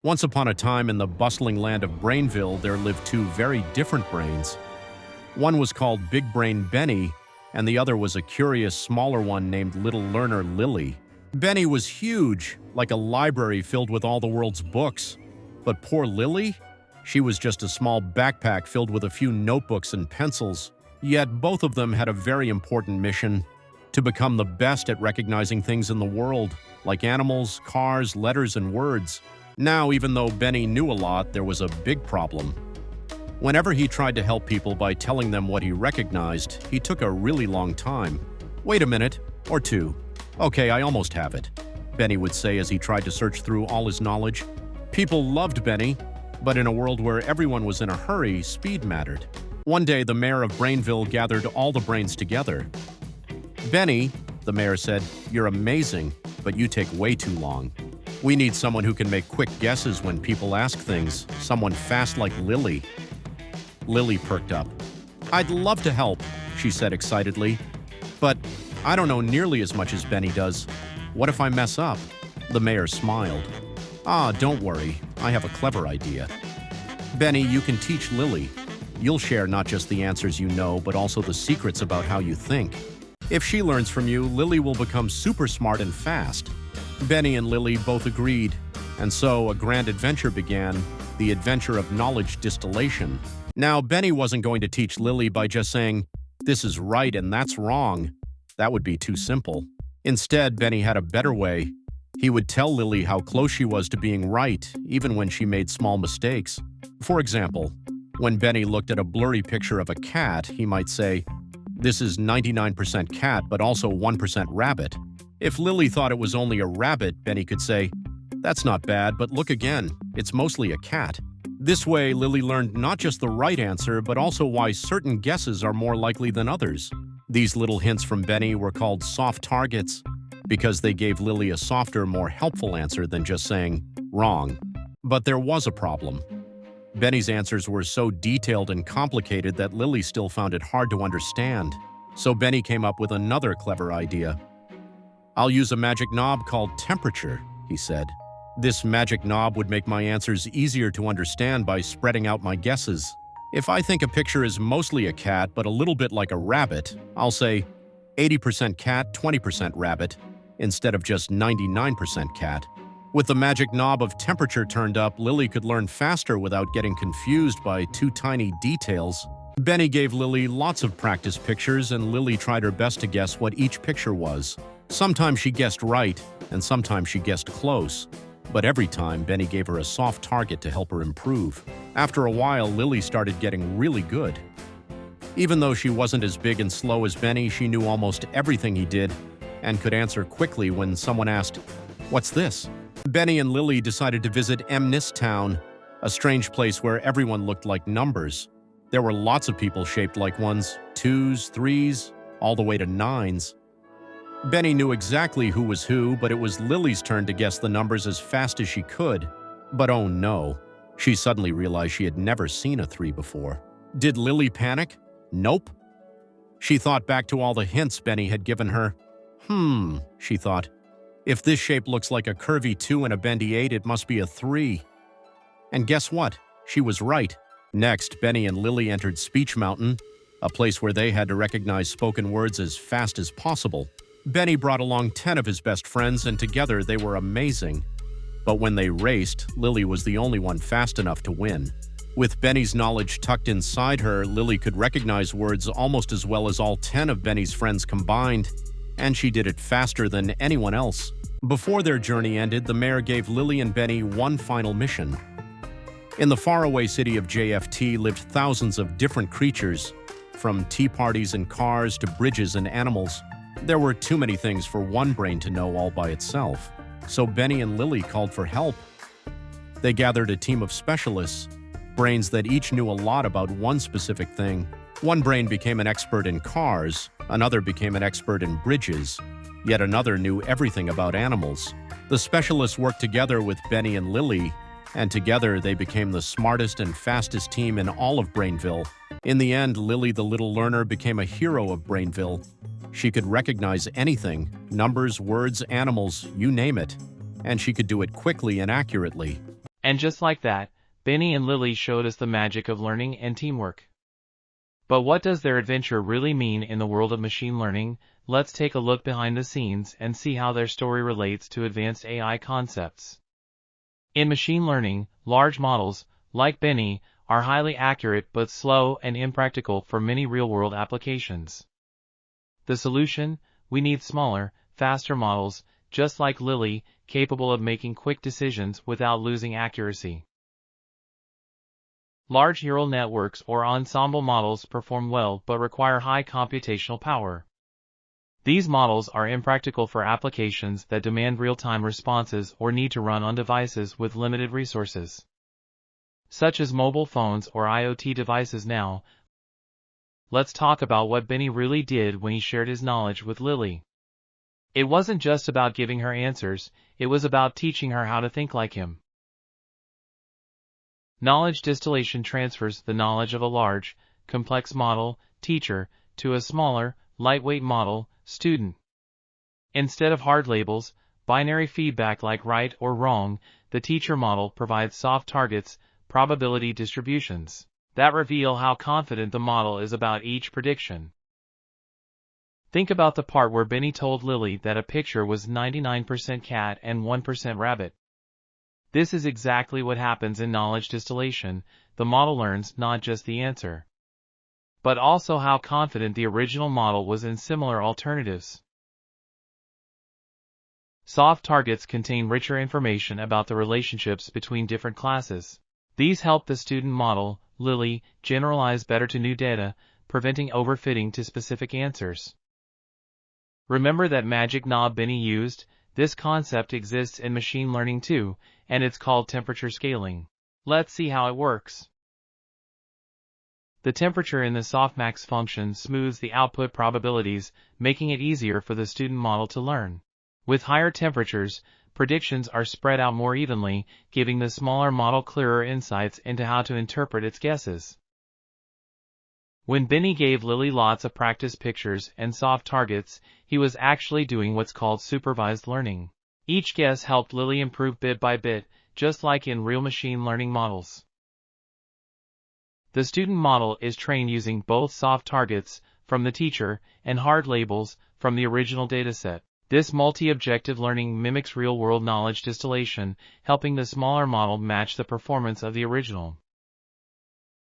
Once upon a time in the bustling land of Brainville, there lived two very different brains. One was called Big Brain Benny, and the other was a curious, smaller one named Little Learner Lily. Benny was huge, like a library filled with all the world's books. But poor Lily? She was just a small backpack filled with a few notebooks and pencils. Yet both of them had a very important mission: to become the best at recognizing things in the world, like animals, cars, letters, and words. Now, even though Benny knew a lot, there was a big problem. Whenever he tried to help people by telling them what he recognized, he took a really long time. "Wait a minute, or two. Okay, I almost have it," Benny would say as he tried to search through all his knowledge. People loved Benny, but in a world where everyone was in a hurry, speed mattered. One day, the mayor of Brainville gathered all the brains together. "Benny," the mayor said, "you're amazing, but you take way too long. We need someone who can make quick guesses when people ask things, someone fast like Lily." Lily perked up. "I'd love to help," she said excitedly, "but I don't know nearly as much as Benny does. What if I mess up?" The mayor smiled. "Ah, don't worry, I have a clever idea. Benny, you can teach Lily. You'll share not just the answers you know, but also the secrets about how you think. If she learns from you, Lily will become super smart and fast." Benny and Lily both agreed, and so a grand adventure began, the adventure of knowledge distillation. Now, Benny wasn't going to teach Lily by just saying, "This is right and that's wrong." That would be too simple. Instead, Benny had a better way. He would tell Lily how close she was to being right, even when she made small mistakes. For example, when Benny looked at a blurry picture of a cat, he might say, "This is 99% cat, but also 1% rabbit." If Lily thought it was only a rabbit, Benny could say, "That's not bad, but look again, it's mostly a cat." This way, Lily learned not just the right answer, but also why certain guesses are more likely than others. These little hints from Benny were called soft targets, because they gave Lily a softer, more helpful answer than just saying, "wrong." But there was a problem. Benny's answers were so detailed and complicated that Lily still found it hard to understand. So Benny came up with another clever idea. "I'll use a magic knob called temperature," he said. "This magic knob would make my answers easier to understand by spreading out my guesses. If I think a picture is mostly a cat but a little bit like a rabbit, I'll say 80% cat, 20% rabbit, instead of just 99% cat." With the magic knob of temperature turned up, Lily could learn faster without getting confused by two tiny details. Benny gave Lily lots of practice pictures, and Lily tried her best to guess what each picture was. Sometimes she guessed right, and sometimes she guessed close. But every time, Benny gave her a soft target to help her improve. After a while, Lily started getting really good. Even though she wasn't as big and slow as Benny, she knew almost everything he did and could answer quickly when someone asked, "What's this?" Benny and Lily decided to visit Mnis Town, a strange place where everyone looked like numbers. There were lots of people shaped like ones, 2s, 3s, all the way to 9s. Benny knew exactly who was who, but it was Lily's turn to guess the numbers as fast as she could. But oh no, she suddenly realized she had never seen a 3 before. Did Lily panic? Nope. She thought back to all the hints Benny had given her. She thought, if this shape looks like a curvy 2 and a bendy 8, it must be a 3. And guess what? She was right. Next, Benny and Lily entered Speech Mountain, a place where they had to recognize spoken words as fast as possible. Benny brought along 10 of his best friends, and together they were amazing. But when they raced, Lily was the only one fast enough to win. With Benny's knowledge tucked inside her, Lily could recognize words almost as well as all 10 of Benny's friends combined, and she did it faster than anyone else. Before their journey ended, the mayor gave Lily and Benny one final mission. In the faraway city of JFT lived thousands of different creatures, from tea parties and cars to bridges and animals. There were too many things for one brain to know all by itself, so Benny and Lily called for help. They gathered a team of specialists, brains that each knew a lot about one specific thing. One brain became an expert in cars, another became an expert in bridges, yet another knew everything about animals. The specialists worked together with Benny and Lily, and together they became the smartest and fastest team in all of Brainville. In the end, Lily the Little Learner became a hero of Brainville. She could recognize anything, numbers, words, animals, you name it, and she could do it quickly and accurately. And just like that, Benny and Lily showed us the magic of learning and teamwork. But what does their adventure really mean in the world of machine learning? Let's take a look behind the scenes and see how their story relates to advanced AI concepts. In machine learning, large models, like Benny, are highly accurate but slow and impractical for many real-world applications. The solution? We need smaller, faster models, just like Lily, capable of making quick decisions without losing accuracy. Large neural networks or ensemble models perform well but require high computational power. These models are impractical for applications that demand real-time responses or need to run on devices with limited resources, such as mobile phones or IoT devices. Now, let's talk about what Benny really did when he shared his knowledge with Lily. It wasn't just about giving her answers, it was about teaching her how to think like him. Knowledge distillation transfers the knowledge of a large, complex model, teacher, to a smaller, lightweight model, student. Instead of hard labels, binary feedback like right or wrong, the teacher model provides soft targets, probability distributions, that reveal how confident the model is about each prediction. Think about the part where Benny told Lily that a picture was 99% cat and 1% rabbit. This is exactly what happens in knowledge distillation. The model learns not just the answer, but also how confident the original model was in similar alternatives. Soft targets contain richer information about the relationships between different classes. These help the student model, Lily, generalize better to new data, preventing overfitting to specific answers. Remember that magic knob Benny used? This concept exists in machine learning too, and it's called temperature scaling. Let's see how it works. The temperature in the softmax function smooths the output probabilities, making it easier for the student model to learn. With higher temperatures, predictions are spread out more evenly, giving the smaller model clearer insights into how to interpret its guesses. When Benny gave Lily lots of practice pictures and soft targets, he was actually doing what's called supervised learning. Each guess helped Lily improve bit by bit, just like in real machine learning models. The student model is trained using both soft targets from the teacher and hard labels from the original dataset. This multi-objective learning mimics real-world knowledge distillation, helping the smaller model match the performance of the original.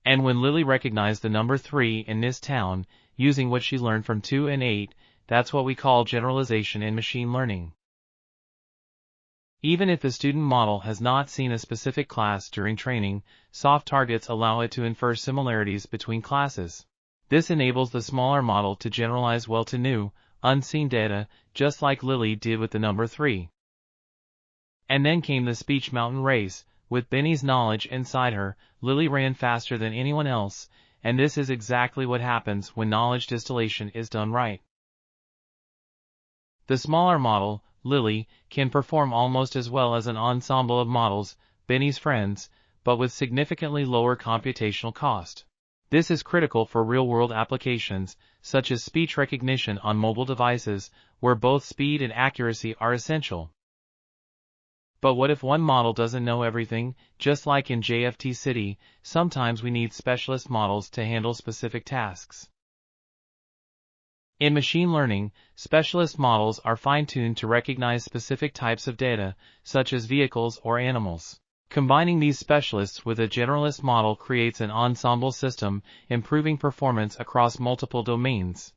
And when Lily recognized the number 3 in this town, using what she learned from 2 and 8, that's what we call generalization in machine learning. Even if the student model has not seen a specific class during training, soft targets allow it to infer similarities between classes. This enables the smaller model to generalize well to new, unseen data, just like Lily did with the number 3. And then came the speech mountain race. With Benny's knowledge inside her, Lily ran faster than anyone else, and this is exactly what happens when knowledge distillation is done right. The smaller model, Lily, can perform almost as well as an ensemble of models, Benny's friends, but with significantly lower computational cost. This is critical for real-world applications, such as speech recognition on mobile devices, where both speed and accuracy are essential. But what if one model doesn't know everything? Just like in JFT City, sometimes we need specialist models to handle specific tasks. In machine learning, specialist models are fine-tuned to recognize specific types of data, such as vehicles or animals. Combining these specialists with a generalist model creates an ensemble system, improving performance across multiple domains.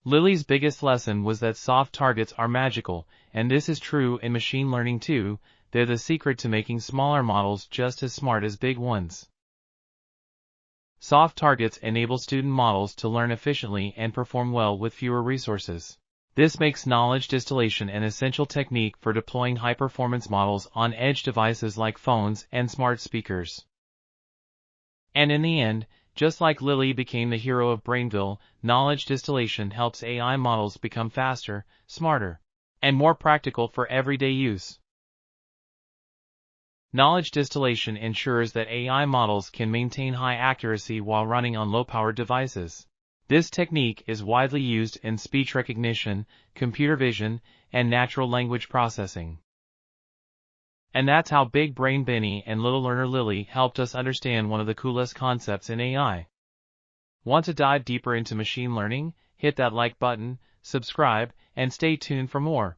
Lily's biggest lesson was that soft targets are magical, and this is true in machine learning too. They're the secret to making smaller models just as smart as big ones. Soft targets enable student models to learn efficiently and perform well with fewer resources. This makes knowledge distillation an essential technique for deploying high-performance models on edge devices like phones and smart speakers. And in the end, just like Lily became the hero of Brainville, knowledge distillation helps AI models become faster, smarter, and more practical for everyday use. Knowledge distillation ensures that AI models can maintain high accuracy while running on low-powered devices. This technique is widely used in speech recognition, computer vision, and natural language processing. And that's how Big Brain Benny and Little Learner Lily helped us understand one of the coolest concepts in AI. Want to dive deeper into machine learning? Hit that like button, subscribe, and stay tuned for more.